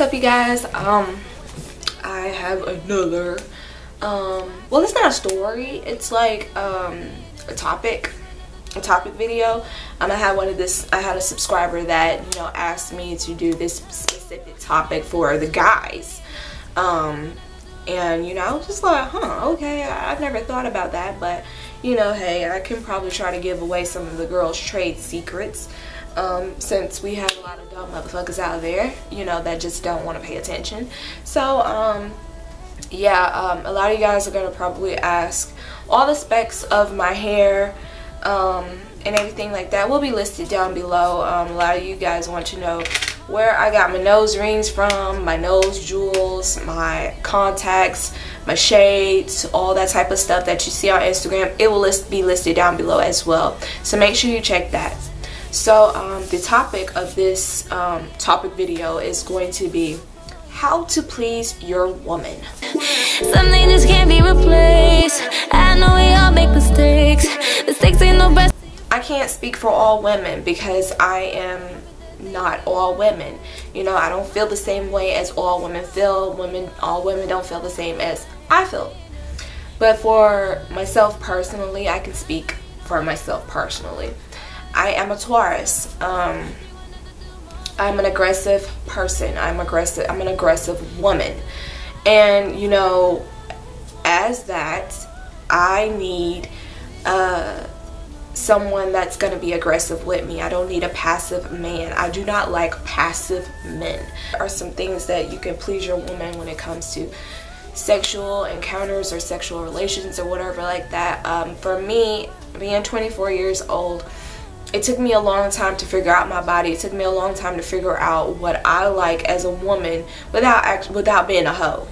up, you guys? I have another well, it's not a story, it's like a topic video. I had a subscriber that, you know, asked me to do this specific topic for the guys, and you know, I was just like, okay, I've never thought about that, but you know, hey, I can probably try to give away some of the girls' trade secrets, since we have a lot of dumb motherfuckers out there, you know, that just don't want to pay attention. So yeah, a lot of you guys are gonna probably ask all the specs of my hair, and everything like that will be listed down below. A lot of you guys want to know where I got my nose rings from, my nose jewels, my contacts, my shades, all that type of stuff that you see on Instagram. It will be listed down below as well, so make sure you check that. So the topic of this topic video is going to be how to please your woman. Something just can't be replaced. I know we all make mistakes. Mistakes ain't no best. I can't speak for all women because I am not all women. You know, I don't feel the same way as all women feel. All women don't feel the same as I feel. But for myself personally, I can speak for myself personally. I am a Taurus. I'm an aggressive person. I'm an aggressive woman. And you know, as that, I need someone that's going to be aggressive with me. I don't need a passive man. I do not like passive men. There are some things that you can please your woman when it comes to sexual encounters or sexual relations or whatever like that. For me, being 24 years old, it took me a long time to figure out my body. It took me a long time to figure out what I like as a woman without being a hoe.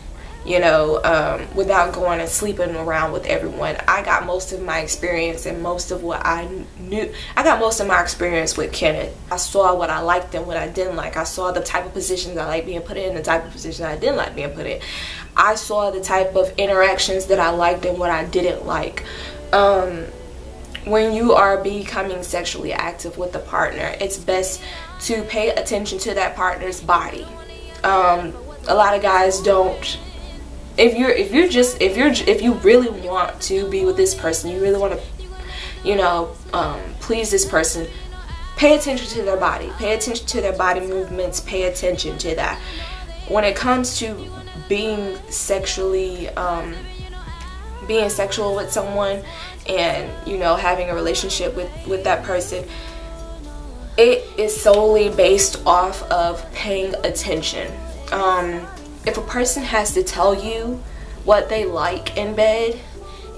You know, without going and sleeping around with everyone. I got most of my experience and most of what I knew. I got most of my experience with Kenneth. I saw what I liked and what I didn't like. I saw the type of positions I like being put in, the type of positions I didn't like being put in. I saw the type of interactions that I liked and what I didn't like. When you are becoming sexually active with a partner, it's best to pay attention to that partner's body. A lot of guys don't. If you really want to be with this person, you really want to, you know, please this person, pay attention to their body. Pay attention to their body movements. Pay attention to that. When it comes to being sexual with someone and, you know, having a relationship with that person, it is solely based off of paying attention. If a person has to tell you what they like in bed,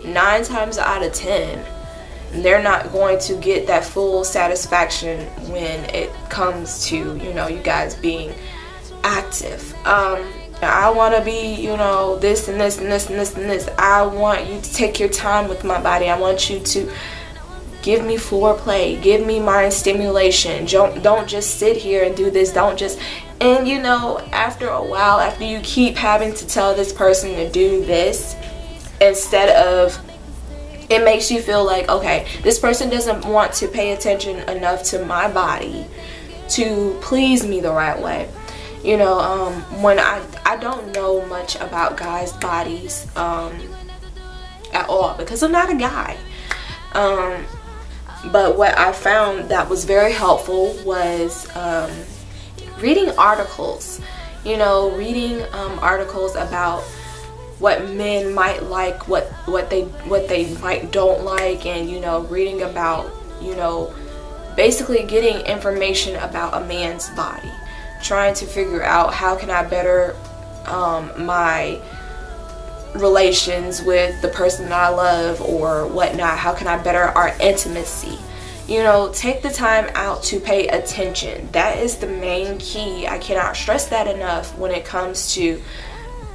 9 times out of 10, they're not going to get that full satisfaction when it comes to, you know, you guys being active. I want to be, you know, this and this and this and this and this. I want you to take your time with my body. I want you to give me foreplay, give me mind stimulation. Don't just sit here and do this. Don't just. And you know, after a while, after you keep having to tell this person to do this, instead of, it makes you feel like, okay, this person doesn't want to pay attention enough to my body to please me the right way. You know, when I don't know much about guys' bodies at all because I'm not a guy. But what I found that was very helpful was reading articles. You know, reading articles about what men might like, what they might don't like, and you know, reading about, you know, basically getting information about a man's body, trying to figure out how can I better my relations with the person that I love or whatnot. How can I better our intimacy? You know, take the time out to pay attention. That is the main key. I cannot stress that enough when it comes to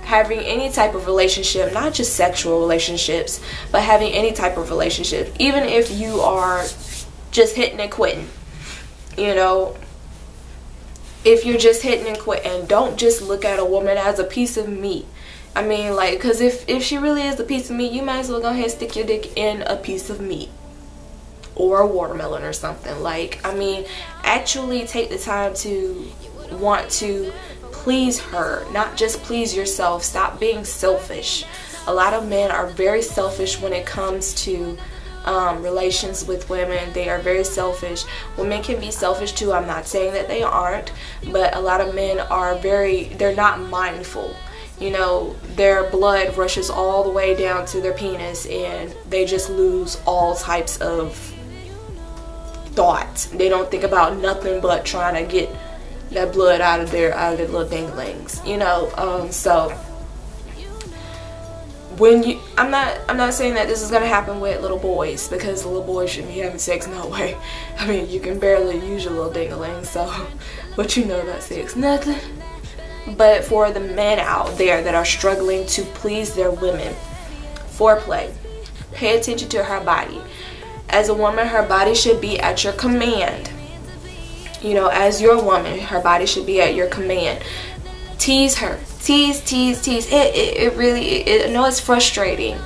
having any type of relationship, not just sexual relationships, but having any type of relationship. Even if you are just hitting and quitting, you know, if you're just hitting and quitting, don't just look at a woman as a piece of meat. I mean, like, because if she really is a piece of meat, you might as well go ahead and stick your dick in a piece of meat or a watermelon or something. Like, I mean, actually take the time to want to please her, not just please yourself. Stop being selfish. A lot of men are very selfish when it comes to relations with women. They are very selfish. Women can be selfish too. I'm not saying that they aren't, but a lot of men are they're not mindful. You know, their blood rushes all the way down to their penis and they just lose all types of thoughts. They don't think about nothing but trying to get that blood out of their little dinglings, you know. So when you, I'm not saying that this is gonna happen with little boys, because little boys shouldn't be having sex, no way. I mean, you can barely use your little dingling, so what you know about sex? Nothing. But for the men out there that are struggling to please their women, foreplay. Pay attention to her body. As a woman, her body should be at your command. You know, as your woman, her body should be at your command. Tease her. Tease. It really, I know it's frustrating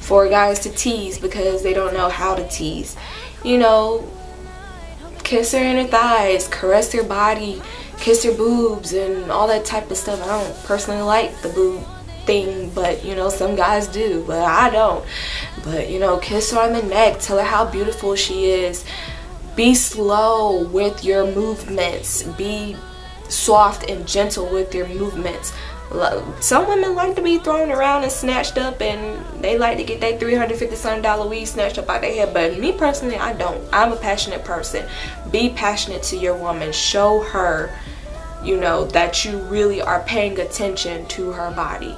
for guys to tease because they don't know how to tease. You know, kiss her in her thighs, caress her body, kiss her boobs and all that type of stuff. I don't personally like the boob thing, but you know, some guys do, but I don't. But you know, kiss her on the neck, tell her how beautiful she is. Be slow with your movements. Be soft and gentle with your movements. Some women like to be thrown around and snatched up, and they like to get that $350-something weed snatched up out their head. But me personally, I don't. I'm a passionate person. Be passionate to your woman. Show her, you know, that you really are paying attention to her body.